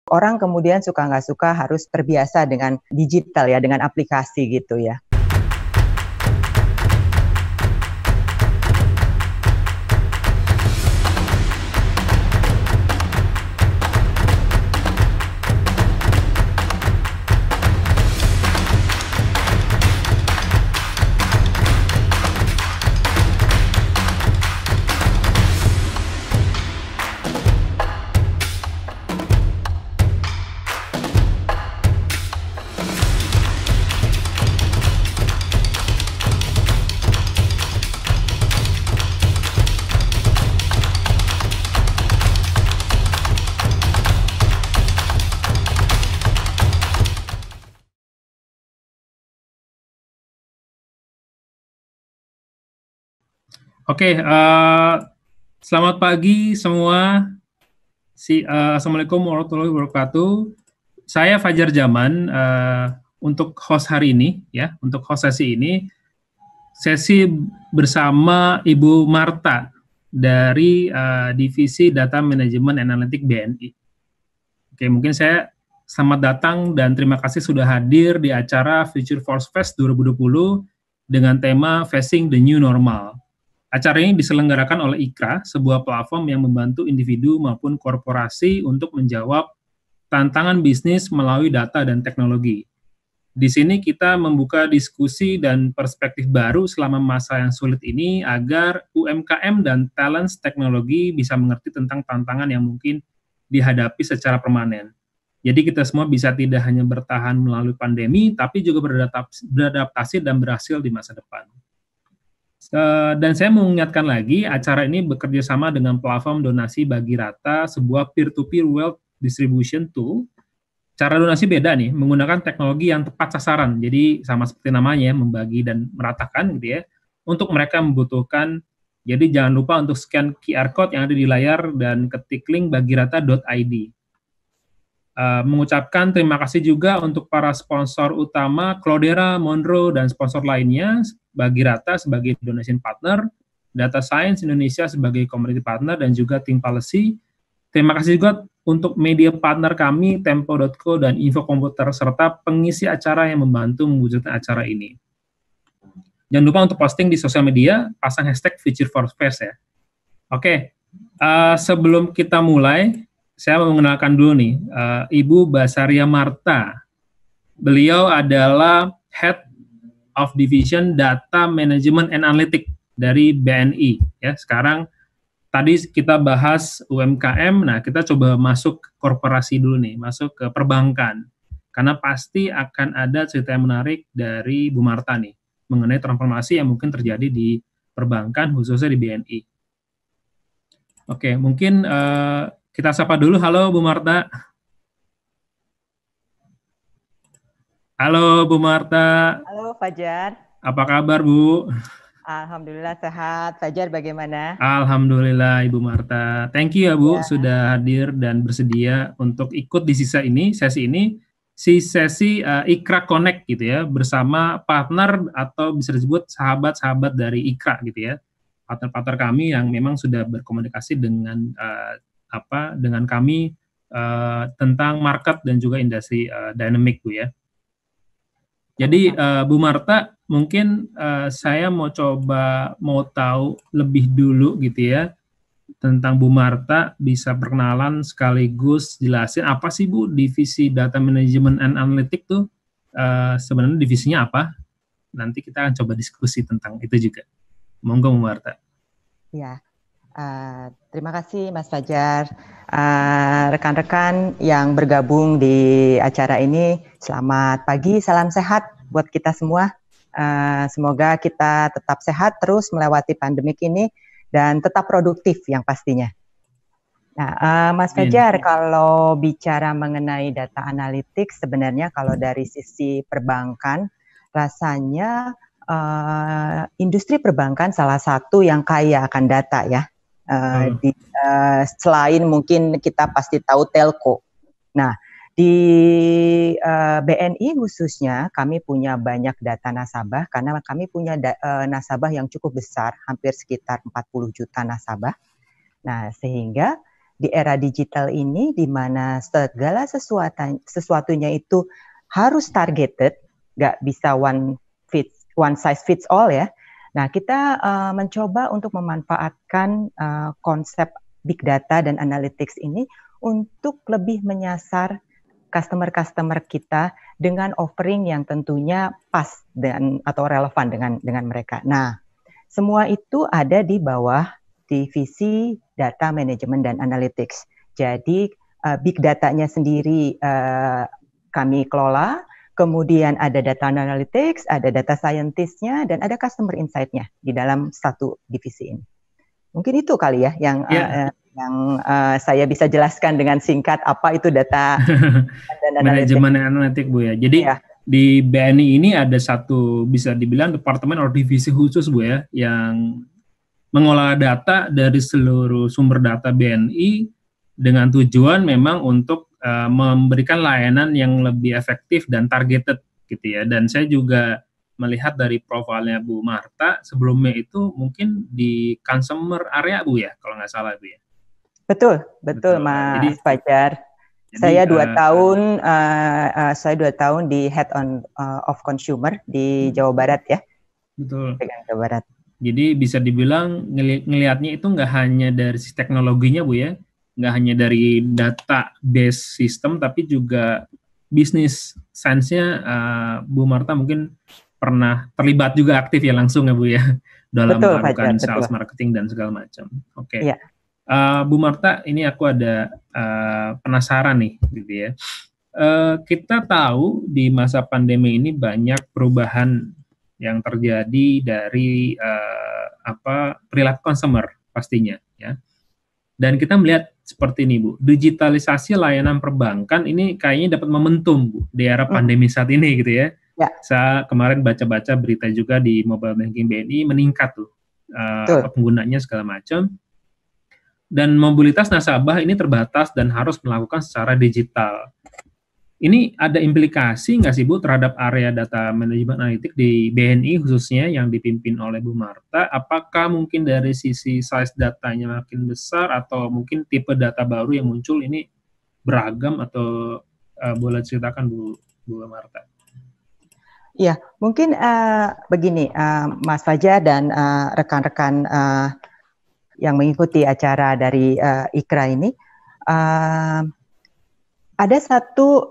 orang kemudian suka nggak suka harus terbiasa dengan digital ya, dengan aplikasi gitu ya. Oke, selamat pagi semua. Assalamualaikum warahmatullahi wabarakatuh. Saya Fajar Zaman untuk host hari ini, ya, untuk host sesi ini, sesi bersama Ibu Marta dari Divisi Data Management Analytics BNI. Oke, mungkin saya selamat datang dan terima kasih sudah hadir di acara Future Force Fest 2020 dengan tema Facing the New Normal. Acara ini diselenggarakan oleh IKRA, sebuah platform yang membantu individu maupun korporasi untuk menjawab tantangan bisnis melalui data dan teknologi. Di sini kita membuka diskusi dan perspektif baru selama masa yang sulit ini agar UMKM dan talents teknologi bisa mengerti tentang tantangan yang mungkin dihadapi secara permanen. Jadi kita semua bisa tidak hanya bertahan melalui pandemi, tapi juga beradaptasi dan berhasil di masa depan. Dan saya mau mengingatkan lagi, acara ini bekerja sama dengan platform donasi bagi rata, sebuah peer-to-peer wealth distribution tool. Cara donasi beda nih, menggunakan teknologi yang tepat sasaran. Jadi sama seperti namanya, membagi dan meratakan gitu ya, untuk mereka membutuhkan. Jadi jangan lupa untuk scan QR code yang ada di layar dan ketik link bagirata.id. Mengucapkan terima kasih juga untuk para sponsor utama, Cloudera, Monroe, dan sponsor lainnya, Bagirata sebagai donation partner, Data Science Indonesia sebagai community partner, dan juga Think Policy. Terima kasih juga untuk media partner kami, Tempo.co dan Info Komputer, serta pengisi acara yang membantu mewujudkan acara ini. Jangan lupa untuk posting di sosial media, pasang hashtag Future Force Fest ya. Oke, sebelum kita mulai, saya mau mengenalkan dulu nih, Ibu Basaria Marta. Beliau adalah Head of Division Data Management and Analytics dari BNI. Ya, sekarang tadi kita bahas UMKM, nah kita coba masuk korporasi dulu nih, masuk ke perbankan. Karena pasti akan ada cerita yang menarik dari Bu Marta nih, mengenai transformasi yang mungkin terjadi di perbankan, khususnya di BNI. Oke, mungkin kita sapa dulu. Halo Bu Marta. Halo Bu Marta. Halo Fajar. Apa kabar Bu? Alhamdulillah sehat. Fajar bagaimana? Alhamdulillah Ibu Marta. Thank you ya Bu sudah hadir dan bersedia untuk ikut di sesi ini, sesi IKRA Connect gitu ya, bersama partner atau bisa disebut sahabat-sahabat dari IKRA gitu ya. Partner-partner kami yang memang sudah berkomunikasi dengan dengan kami tentang market dan juga industri dynamic Bu ya. Jadi Bu Marta, mungkin saya mau tahu lebih dulu gitu ya tentang Bu Marta, bisa perkenalan sekaligus jelasin apa sih Bu divisi Data Management and Analytics tuh sebenarnya divisinya apa? Nanti kita akan coba diskusi tentang itu juga. Monggo Bu Marta. Ya, terima kasih Mas Fajar. Rekan-rekan yang bergabung di acara ini, selamat pagi, salam sehat buat kita semua. Semoga kita tetap sehat terus melewati pandemik ini dan tetap produktif yang pastinya. Nah, Mas Fajar, kalau bicara mengenai data analytics, sebenarnya kalau dari sisi perbankan, rasanya industri perbankan salah satu yang kaya akan data ya. Selain mungkin kita pasti tahu telco. Nah, di BNI khususnya kami punya banyak data nasabah karena kami punya nasabah yang cukup besar, hampir sekitar 40 juta nasabah. Nah, sehingga di era digital ini, di mana segala sesuatunya itu harus targeted, nggak bisa one size fits all ya. Nah, kita mencoba untuk memanfaatkan konsep big data dan analytics ini untuk lebih menyasar customer kita dengan offering yang tentunya pas dan atau relevan dengan mereka. Nah, semua itu ada di bawah divisi data management dan analytics. Jadi big datanya sendiri kami kelola, kemudian ada data analytics, ada data scientist-nya, dan ada customer insight-nya di dalam satu divisi ini. Mungkin itu kali ya yang saya bisa jelaskan dengan singkat apa itu data dan manajemen analitik Bu ya. Jadi di BNI ini ada satu bisa dibilang departemen atau divisi khusus Bu ya yang mengolah data dari seluruh sumber data BNI dengan tujuan memang untuk memberikan layanan yang lebih efektif dan targeted gitu ya. Dan saya juga melihat dari profilnya Bu Marta sebelumnya itu mungkin di consumer area Bu ya kalau nggak salah Bu ya. Betul Mas Fajar. Saya 2 tahun, saya 2 tahun di Head of Consumer di Jawa Barat ya. Betul. Jawa Barat. Jadi bisa dibilang ngelihatnya itu nggak hanya dari si teknologinya Bu ya, nggak hanya dari database sistem, tapi juga bisnis sense-nya Bu Marta mungkin pernah terlibat juga aktif ya langsung ya Bu ya dalam melakukan sales marketing dan segala macam. Oke. Iya. Bu Marta, ini aku ada penasaran nih, gitu ya. Kita tahu di masa pandemi ini banyak perubahan yang terjadi dari perilaku consumer pastinya, ya. Dan kita melihat seperti ini, Bu, digitalisasi layanan perbankan ini kayaknya dapat momentum, Bu, di era pandemi saat ini, gitu ya. Ya. Saya kemarin baca-baca berita juga di mobile banking BNI meningkat tuh penggunanya segala macam. Dan mobilitas nasabah ini terbatas dan harus melakukan secara digital. Ini ada implikasi nggak sih Bu terhadap area data manajemen analitik di BNI khususnya yang dipimpin oleh Bu Marta? Apakah mungkin dari sisi size datanya makin besar atau mungkin tipe data baru yang muncul ini beragam atau boleh ceritakan Bu Marta? Iya, mungkin begini Mas Fajar dan rekan-rekan yang mengikuti acara dari IKRA ini, ada satu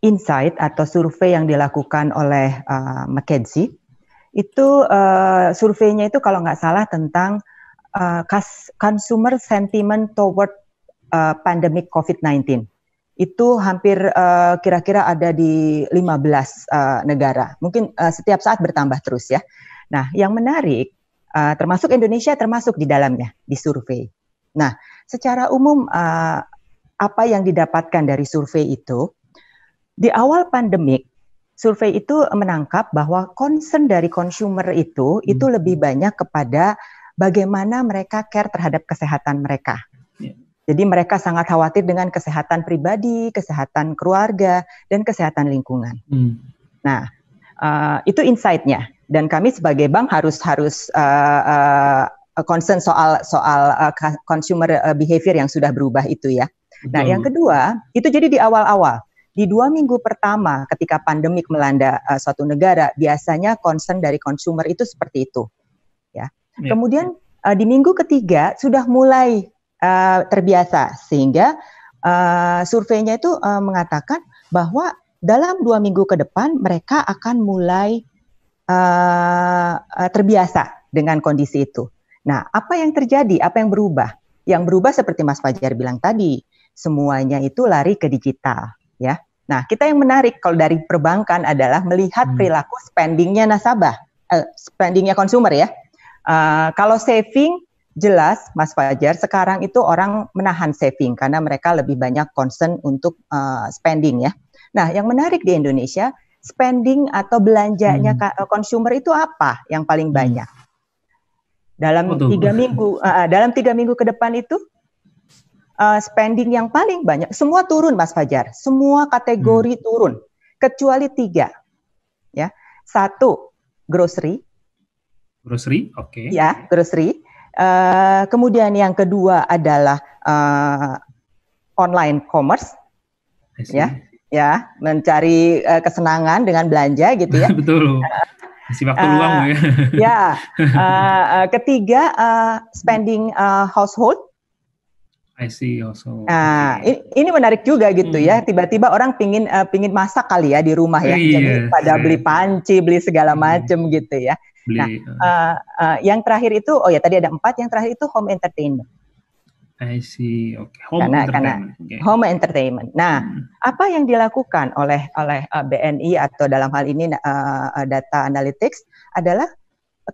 insight atau survei yang dilakukan oleh McKinsey. Itu surveinya itu kalau nggak salah tentang consumer sentiment toward pandemic COVID-19. Itu hampir kira-kira ada di 15 negara. Mungkin setiap saat bertambah terus ya. Nah, yang menarik, termasuk Indonesia termasuk di dalamnya, di survei. Nah, secara umum apa yang didapatkan dari survei itu, di awal pandemik, survei itu menangkap bahwa concern dari consumer itu lebih banyak kepada bagaimana mereka care terhadap kesehatan mereka. Jadi mereka sangat khawatir dengan kesehatan pribadi, kesehatan keluarga, dan kesehatan lingkungan. Nah, itu insight-nya. Dan kami sebagai bank harus concern soal consumer behavior yang sudah berubah itu ya. Nah, yang kedua, itu jadi di awal-awal. Di 2 minggu pertama ketika pandemik melanda suatu negara, biasanya concern dari consumer itu seperti itu. Ya. Kemudian di minggu ketiga sudah mulai terbiasa, sehingga surveinya itu mengatakan bahwa dalam 2 minggu ke depan mereka akan mulai terbiasa dengan kondisi itu. Nah, apa yang terjadi? Apa yang berubah? Yang berubah seperti Mas Fajar bilang tadi, semuanya itu lari ke digital, ya. Nah, kita yang menarik kalau dari perbankan adalah melihat perilaku spendingnya nasabah, spendingnya consumer ya. Kalau saving, jelas Mas Fajar, sekarang itu orang menahan saving karena mereka lebih banyak concern untuk spending ya. Nah, yang menarik di Indonesia, spending atau belanjanya consumer itu apa yang paling banyak? Dalam 3 minggu, dalam 3 minggu ke depan itu spending yang paling banyak, semua turun Mas Fajar, semua kategori turun, kecuali 3, ya. 1 grocery, oke. Ya, grocery. Kemudian yang kedua adalah online commerce, ya, mencari kesenangan dengan belanja gitu ya. Betul. Masih waktu luang Bu ya. Ya. Ketiga spending household. I see also. Ini menarik juga gitu ya. Tiba-tiba orang pingin masak kali ya di rumah ya. Jadi pada beli panci, beli segala macam gitu ya. Yang terakhir itu, tadi ada 4. Yang terakhir itu home entertainment. I see. Oke. Karena home entertainment. Nah, apa yang dilakukan oleh BNI atau dalam hal ini data analytics adalah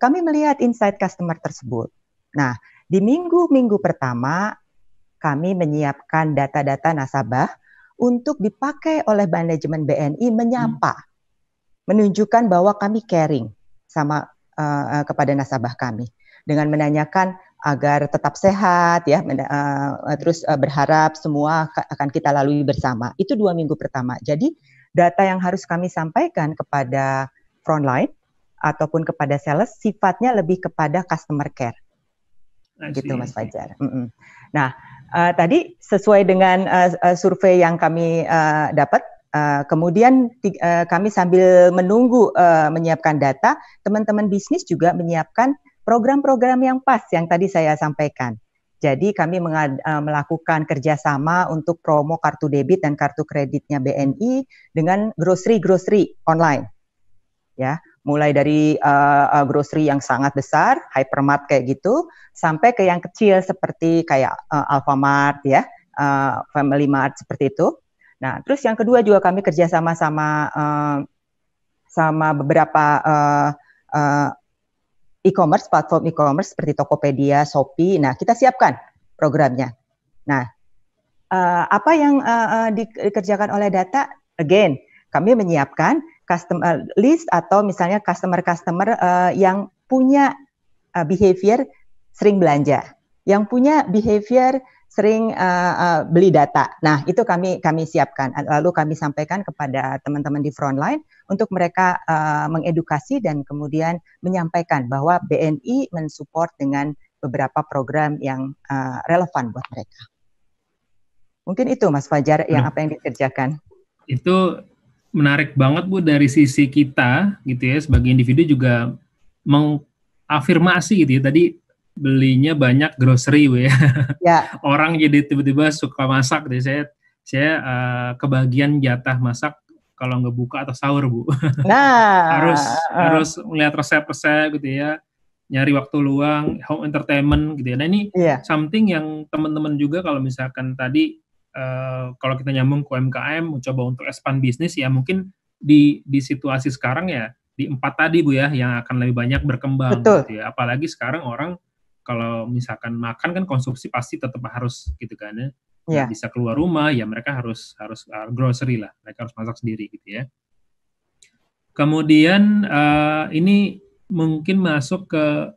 kami melihat insight customer tersebut. Nah, di minggu-minggu pertama kami menyiapkan data-data nasabah untuk dipakai oleh manajemen BNI menyapa, menunjukkan bahwa kami caring sama kepada nasabah kami dengan menanyakan agar tetap sehat ya, terus berharap semua akan kita lalui bersama. Itu 2 minggu pertama. Jadi data yang harus kami sampaikan kepada frontline ataupun kepada sales sifatnya lebih kepada customer care. Gitu Mas Fajar. Nah, tadi sesuai dengan survei yang kami dapat, kemudian kami sambil menunggu menyiapkan data, teman-teman bisnis juga menyiapkan program-program yang pas yang tadi saya sampaikan. Jadi kami melakukan kerjasama untuk promo kartu debit dan kartu kreditnya BNI dengan grocery online, ya. Mulai dari grocery yang sangat besar, hypermart kayak gitu, sampai ke yang kecil seperti kayak Alfamart ya, Family Mart seperti itu. Nah, terus yang kedua juga kami kerjasama sama beberapa e-commerce, platform e-commerce seperti Tokopedia, Shopee. Nah, kita siapkan programnya. Nah, apa yang dikerjakan oleh data? Again, kami menyiapkan customer list atau misalnya customer yang punya behavior sering belanja, yang punya behavior sering beli data. Nah, itu kami siapkan. Lalu kami sampaikan kepada teman-teman di frontline untuk mereka mengedukasi dan kemudian menyampaikan bahwa BNI mensupport dengan beberapa program yang relevan buat mereka. Mungkin itu Mas Fajar apa yang dikerjakan. Itu menarik banget Bu, dari sisi kita gitu ya, sebagai individu juga mengafirmasi gitu ya. Tadi belinya banyak grocery Bu ya. Orang jadi tiba-tiba suka masak deh. Saya kebagian jatah masak kalau nggak buka atau sahur Bu. Nah, harus melihat resep-resep gitu ya, nyari waktu luang, home entertainment gitu ya. Nah ini something yang teman-teman juga kalau misalkan tadi kalau kita nyambung ke UMKM, mencoba untuk expand bisnis ya, mungkin di situasi sekarang ya di 4 tadi Bu ya, yang akan lebih banyak berkembang. Betul. Gitu ya. Apalagi sekarang orang kalau misalkan makan kan konsumsi pasti tetap harus gitu kan ya. Nggak bisa keluar rumah ya, mereka harus grocery lah, mereka harus masak sendiri gitu ya. Kemudian ini mungkin masuk ke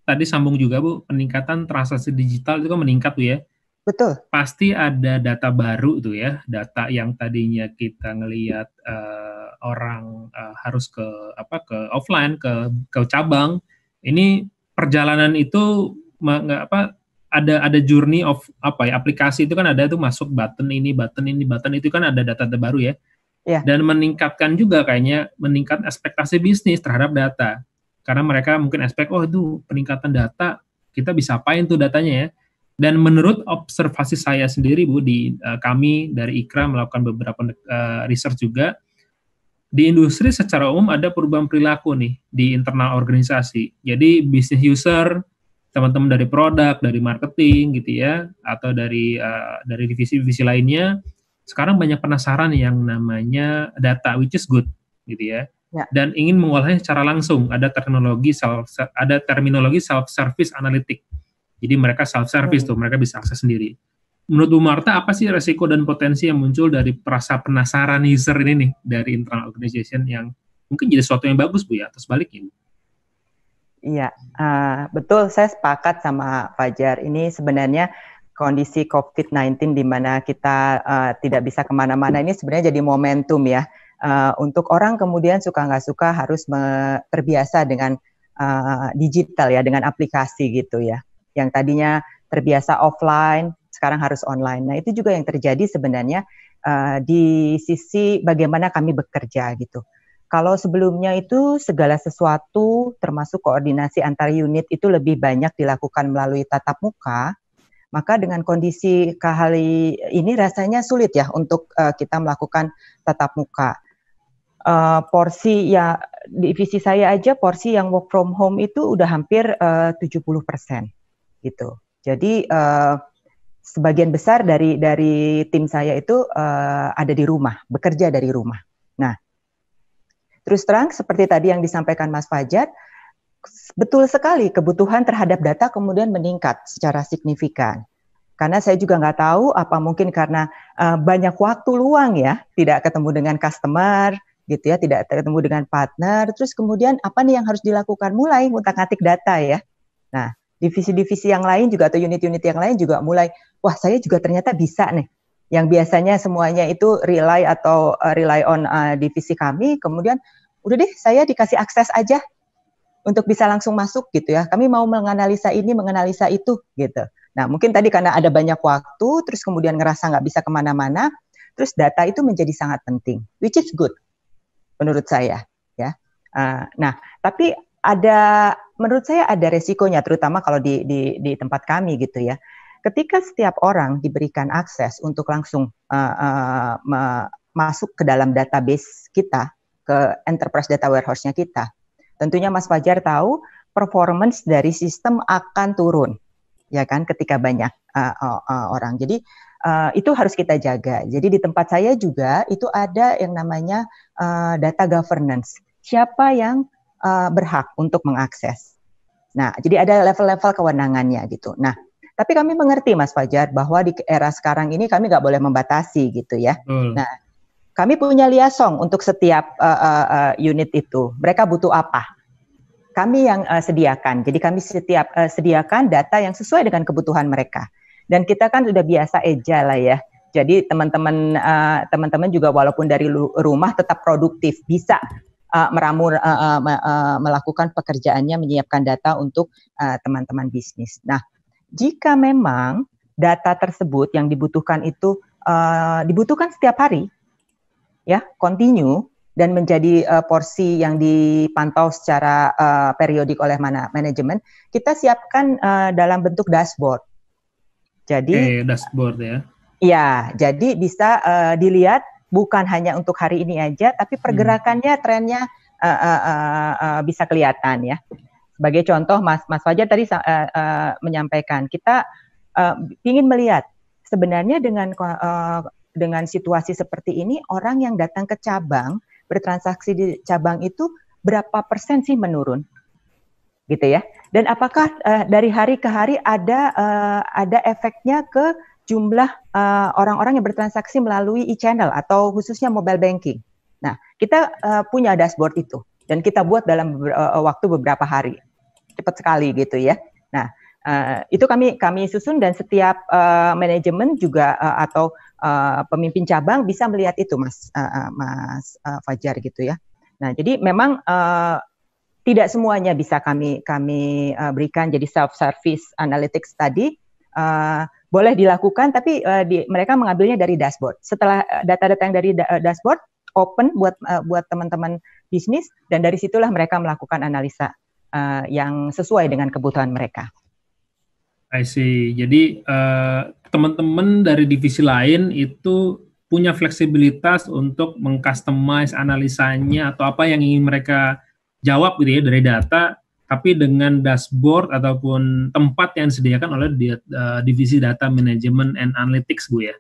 tadi sambung juga Bu, peningkatan transaksi digital itu kan meningkat Bu ya. Betul. Pasti ada data baru tuh ya, data yang tadinya kita ngelihat orang harus ke offline, ke cabang. Ini perjalanan itu ada journey of aplikasi itu kan ada tuh, masuk button itu kan ada data baru ya. Dan meningkatkan juga kayaknya meningkat ekspektasi bisnis terhadap data. Karena mereka mungkin expect itu peningkatan data, kita bisa apain tuh datanya ya. Dan menurut observasi saya sendiri Bu, kami dari IKRA melakukan beberapa research juga, di industri secara umum ada perubahan perilaku nih di internal organisasi. Jadi business user, teman-teman dari produk, dari marketing gitu ya, atau dari divisi-divisi lainnya, sekarang banyak penasaran yang namanya data, which is good gitu ya. Dan ingin mengolahnya secara langsung. Ada terminologi self-service analytic. Jadi mereka self-service tuh, mereka bisa akses sendiri. Menurut Bu Marta, apa sih resiko dan potensi yang muncul dari rasa penasaran user ini nih, dari internal organization yang mungkin jadi sesuatu yang bagus Bu ya, atau sebaliknya Bu? Iya, betul, saya sepakat sama Fajar. Ini sebenarnya kondisi COVID-19 di mana kita tidak bisa kemana-mana, ini sebenarnya jadi momentum ya, untuk orang kemudian suka nggak suka harus terbiasa dengan digital ya, dengan aplikasi gitu ya. yang tadinya terbiasa offline, sekarang harus online. Nah, itu juga yang terjadi sebenarnya di sisi bagaimana kami bekerja gitu. Kalau sebelumnya itu segala sesuatu termasuk koordinasi antar unit itu lebih banyak dilakukan melalui tatap muka, maka dengan kondisi kali ini rasanya sulit ya untuk kita melakukan tatap muka. Porsi ya divisi saya aja porsi yang work from home itu udah hampir 70% gitu. Jadi sebagian besar dari tim saya itu ada di rumah, bekerja dari rumah. Nah, terus terang seperti tadi yang disampaikan Mas Fajar, betul sekali kebutuhan terhadap data kemudian meningkat secara signifikan. Karena saya juga nggak tahu apa mungkin karena banyak waktu luang ya, tidak ketemu dengan customer, gitu ya, tidak ketemu dengan partner. Terus kemudian apa nih yang harus dilakukan? Mulai ngutak-ngatik data ya. Nah, divisi-divisi yang lain juga atau unit-unit yang lain juga mulai, wah saya juga ternyata bisa nih. Yang biasanya semuanya itu rely on divisi kami, kemudian udah deh saya dikasih akses aja untuk bisa langsung masuk gitu ya. Kami mau menganalisa ini, menganalisa itu gitu. Nah mungkin tadi karena ada banyak waktu, terus kemudian ngerasa nggak bisa kemana-mana, terus data itu menjadi sangat penting, which is good menurut saya ya. Nah tapi menurut saya ada resikonya, terutama kalau di tempat kami gitu ya. Ketika setiap orang diberikan akses untuk langsung masuk ke dalam database kita, ke enterprise data warehouse-nya kita, tentunya Mas Fajar tahu performance dari sistem akan turun, ya kan, ketika banyak orang. Jadi itu harus kita jaga. Jadi di tempat saya juga itu ada yang namanya data governance. Siapa yang berhak untuk mengakses? Nah, jadi ada level-level kewenangannya gitu. Nah, tapi kami mengerti Mas Fajar bahwa di era sekarang ini kami nggak boleh membatasi gitu ya. Nah, kami punya liaison untuk setiap unit itu. Mereka butuh apa? Kami yang sediakan. Jadi kami setiap sediakan data yang sesuai dengan kebutuhan mereka. Dan kita kan sudah biasa agile lah ya. Jadi teman-teman juga walaupun dari rumah tetap produktif, bisa melakukan pekerjaannya, menyiapkan data untuk teman-teman bisnis. Nah, jika memang data tersebut yang dibutuhkan itu dibutuhkan setiap hari, ya, continue dan menjadi porsi yang dipantau secara periodik oleh manajemen, kita siapkan dalam bentuk dashboard. Jadi dashboard ya. Iya, jadi bisa dilihat bukan hanya untuk hari ini aja, tapi pergerakannya, trennya bisa kelihatan ya. Sebagai contoh, Mas Fajar tadi menyampaikan, kita ingin melihat sebenarnya dengan situasi seperti ini, orang yang datang ke cabang, bertransaksi di cabang itu berapa persen sih menurun, gitu ya? Dan apakah dari hari ke hari ada efeknya ke jumlah orang-orang yang bertransaksi melalui e-channel atau khususnya mobile banking? Nah, kita punya dashboard itu dan kita buat dalam waktu beberapa hari, cepat sekali gitu ya. Nah, itu kami susun dan setiap manajemen juga atau pemimpin cabang bisa melihat itu, Mas Fajar gitu ya. Nah, jadi memang tidak semuanya bisa kami berikan jadi self-service analytics tadi. Boleh dilakukan, tapi mereka mengambilnya dari dashboard. Setelah data-data yang dari dashboard open buat teman-teman bisnis, dan dari situlah mereka melakukan analisa yang sesuai dengan kebutuhan mereka. I see. Jadi teman-teman dari divisi lain itu punya fleksibilitas untuk mengcustomize analisanya atau apa yang ingin mereka jawab gitu ya dari data, tapi dengan dashboard ataupun tempat yang disediakan oleh divisi data management and analytics, Bu ya.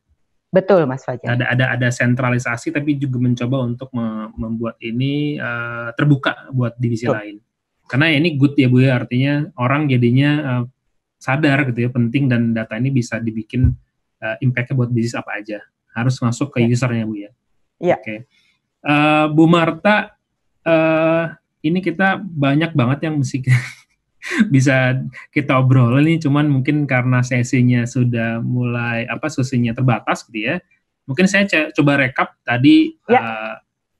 Betul, Mas Fajar. Ada sentralisasi, tapi juga mencoba untuk membuat ini terbuka buat divisi lain. Karena ini good ya Bu ya, artinya orang jadinya sadar gitu ya, penting dan data ini bisa dibikin impact-nya buat bisnis apa aja. Harus masuk ke usernya Bu ya. Iya. Oke. Bu Marta, ini kita banyak banget yang mesti bisa kita obrolin nih, cuman mungkin karena sesinya sudah mulai sesinya terbatas gitu ya. Mungkin saya coba rekap tadi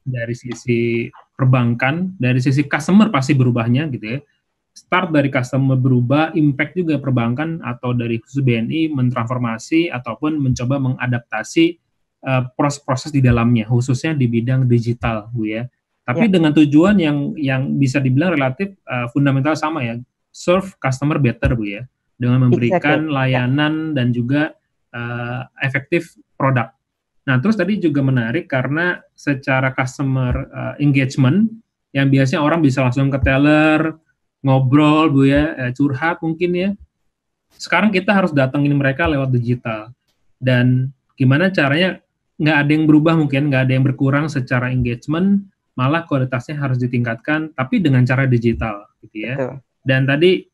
dari sisi perbankan, dari sisi customer pasti berubahnya gitu ya. start dari customer berubah, impact juga perbankan atau dari khusus BNI mentransformasi ataupun mencoba mengadaptasi proses-proses di dalamnya, khususnya di bidang digital, Bu ya. Tapi dengan tujuan yang bisa dibilang relatif fundamental sama ya, serve customer better, Bu ya, dengan memberikan layanan dan juga efektif produk. Nah, terus tadi juga menarik karena secara customer engagement yang biasanya orang bisa langsung ke teller, ngobrol, Bu ya, curhat mungkin ya. Sekarang kita harus datengin mereka lewat digital. Dan gimana caranya, nggak ada yang berubah mungkin, nggak ada yang berkurang secara engagement, malah kualitasnya harus ditingkatkan, tapi dengan cara digital, gitu ya. Betul. Dan tadi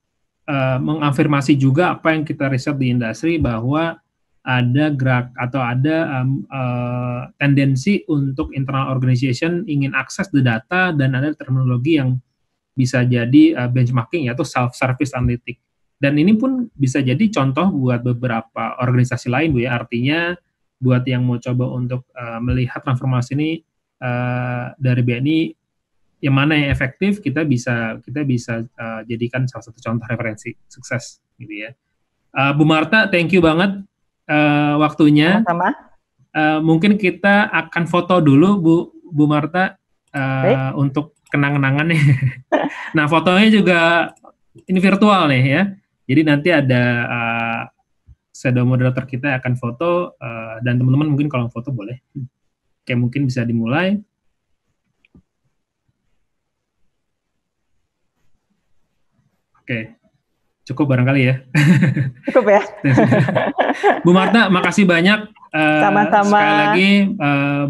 mengafirmasi juga apa yang kita riset di industri, bahwa ada gerak atau ada tendensi untuk internal organization ingin akses the data, dan ada terminologi yang bisa jadi benchmarking atau self-service analytic. Dan ini pun bisa jadi contoh buat beberapa organisasi lain, Bu ya. Artinya buat yang mau coba untuk melihat transformasi ini dari BNI, yang mana yang efektif, kita bisa jadikan salah satu contoh referensi sukses, gitu ya. Bu Marta, thank you banget waktunya. Sama-sama. Mungkin kita akan foto dulu, Bu Marta, untuk kenang-kenangan nih. Nah, fotonya juga ini virtual nih ya. Jadi nanti ada shadow moderator kita akan foto, dan teman-teman mungkin kalau foto boleh. Oke, mungkin bisa dimulai. Oke. Cukup barangkali ya. Cukup ya. Bu Marta, makasih banyak. Sama-sama. Sekali lagi,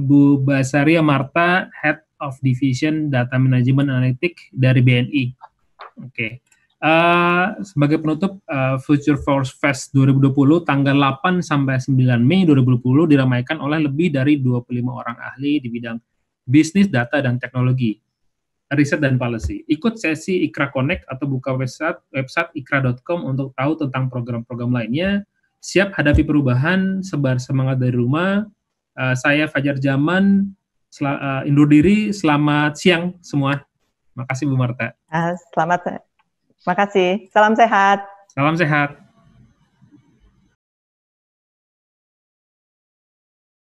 Bu Basaria Marta, Head of Division Data Management Analytics dari BNI. Oke. Sebagai penutup, Future Force Fest 2020, tanggal 8 sampai 9 Mei 2020, diramaikan oleh lebih dari 25 orang ahli di bidang bisnis, data, dan teknologi, riset dan policy. Ikut sesi IKRA Connect atau buka website ikra.com untuk tahu tentang program-program lainnya. Siap hadapi perubahan, sebar semangat dari rumah. Saya Fajar Zaman, undur diri, selamat siang semua. Makasih Bu Marta. Selamat, makasih. Salam sehat. Salam sehat.